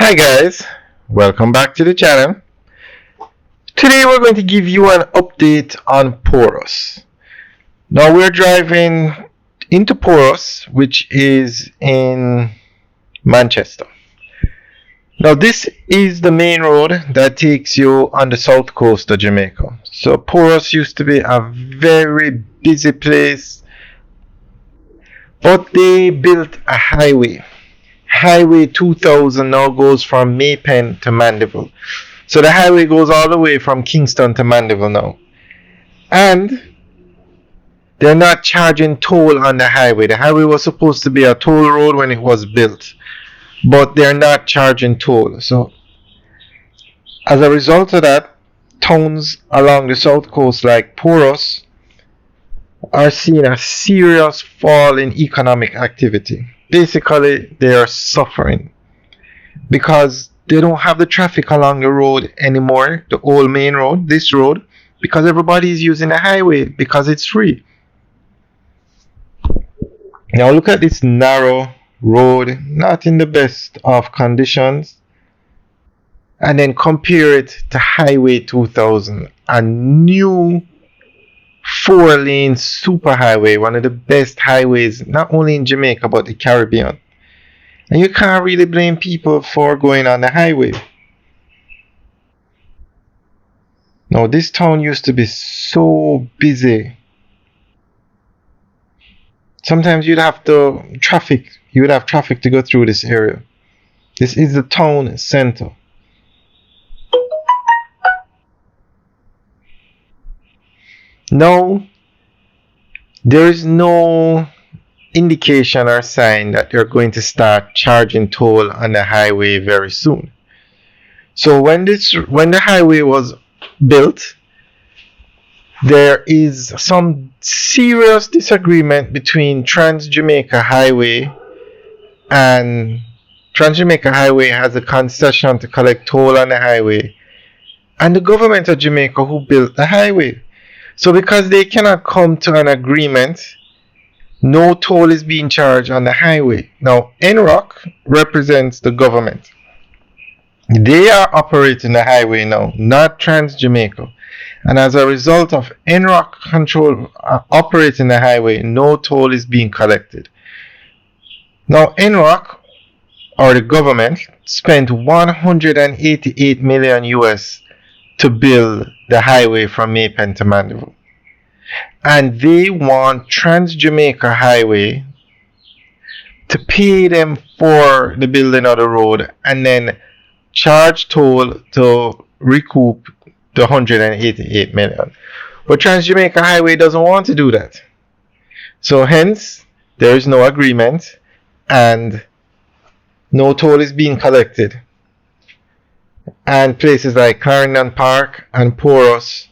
Hi guys, welcome back to the channel. Today we're going to give you an update on Porus. Now we're driving into Porus, which is in Manchester. Now this is the main road that takes you on the south coast of Jamaica. So Porus used to be a very busy place, but they built a highway. Highway 2000 now goes from Maypen to Mandeville. So the highway goes all the way from Kingston to Mandeville now. And they're not charging toll on the highway. The highway was supposed to be a toll road when it was built, but they're not charging toll. So as a result of that, towns along the south coast like Porus are seeing a serious fall in economic activity. Basically, they are suffering because they don't have the traffic along the road anymore, the old main road, this road, because everybody is using the highway because it's free. Now look at this narrow road, not in the best of conditions, and then compare it to Highway 2000, a new 4-lane superhighway, one of the best highways not only in Jamaica but the Caribbean. And you can't really blame people for going on the highway. Now this town used to be so busy. Sometimes you'd have traffic to go through this area. This is the town center. Now, there is no indication or sign that they're going to start charging toll on the highway very soon. So when the highway was built, there is some serious disagreement between Trans-Jamaica Highway, and Trans-Jamaica Highway has a concession to collect toll on the highway, and the government of Jamaica who built the highway. So because they cannot come to an agreement, no toll is being charged on the highway. Now, NROC represents the government. They are operating the highway now, not Trans-Jamaica. And as a result of NROC operating the highway, no toll is being collected. Now, NROC, or the government, spent 188 million US to build the highway from Maypen to Mandeville. And they want Trans-Jamaica Highway to pay them for the building of the road and then charge toll to recoup the 188 million. But Trans-Jamaica Highway doesn't want to do that. So hence, there is no agreement and no toll is being collected. And places like Clarendon Park and Porus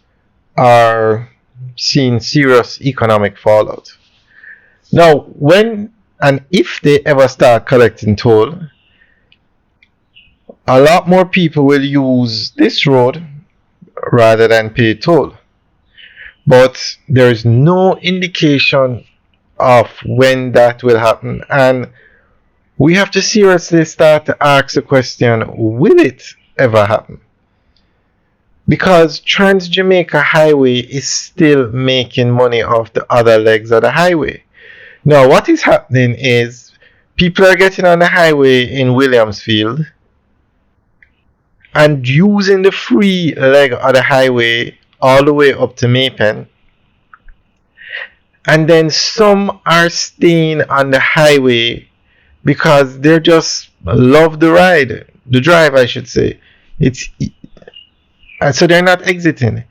are seeing serious economic fallout. Now, when and if they ever start collecting toll, a lot more people will use this road rather than pay toll. But there is no indication of when that will happen. And we have to seriously start to ask the question, will it ever happen? Because Trans-Jamaica Highway is still making money off the other legs of the highway. Now what is happening is people are getting on the highway in Williamsfield and using the free leg of the highway all the way up to Maypen, and then some are staying on the highway because they just love the drive I should say. And so they're not exiting,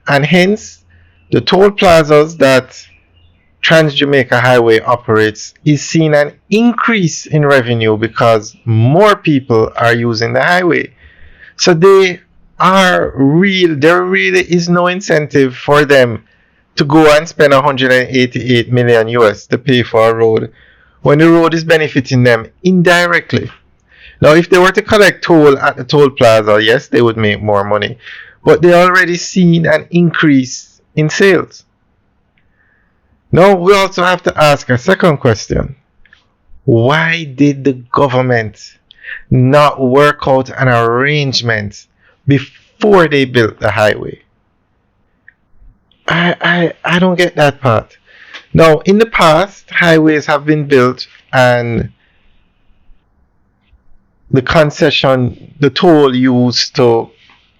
and hence the toll plazas that Trans-Jamaica Highway operates is seeing an increase in revenue because more people are using the highway. So there really is no incentive for them to go and spend 188 million US to pay for a road when the road is benefiting them indirectly. Now, if they were to collect toll at the toll plaza, yes, they would make more money. But they're already seeing an increase in sales. Now, we also have to ask a second question. Why did the government not work out an arrangement before they built the highway? I don't get that part. Now, in the past, highways have been built and the concession, the toll used to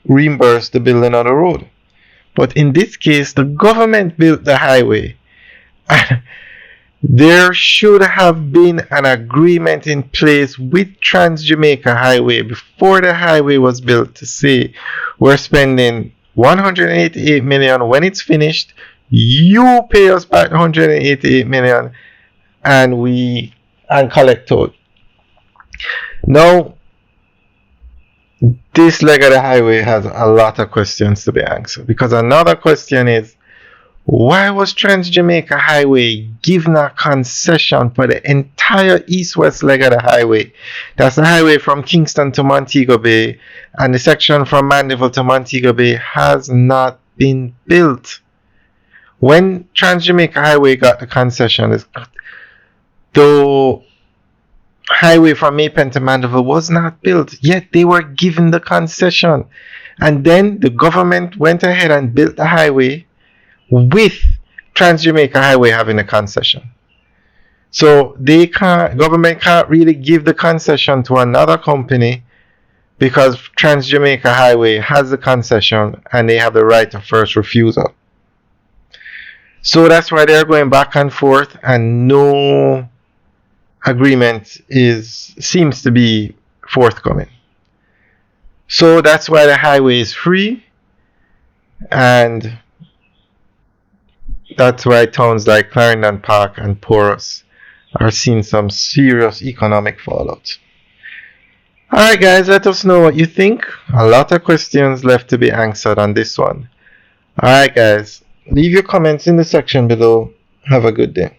reimburse the building of the road. But in this case, the government built the highway. There should have been an agreement in place with Trans Jamaica Highway before the highway was built to say we're spending 188 million. When it's finished, you pay us back 188 million and collect toll. Now, this leg of the highway has a lot of questions to be answered, because another question is, why was Trans Jamaica Highway given a concession for the entire east-west leg of the highway? That's the highway from Kingston to Montego Bay, and the section from Mandeville to Montego Bay has not been built. When Trans Jamaica Highway got the concession, the highway from Maypen to Mandeville was not built, yet they were given the concession. And then the government went ahead and built the highway with Trans Jamaica Highway having a concession. So government can't really give the concession to another company because Trans Jamaica Highway has the concession and they have the right of first refusal. So that's why they're going back and forth, and no agreement seems to be forthcoming. So that's why the highway is free, and that's why towns like Clarendon Park and Porus are seeing some serious economic fallout. Alright guys, let us know what you think. A lot of questions left to be answered on this one. Alright guys, leave your comments in the section below. Have a good day.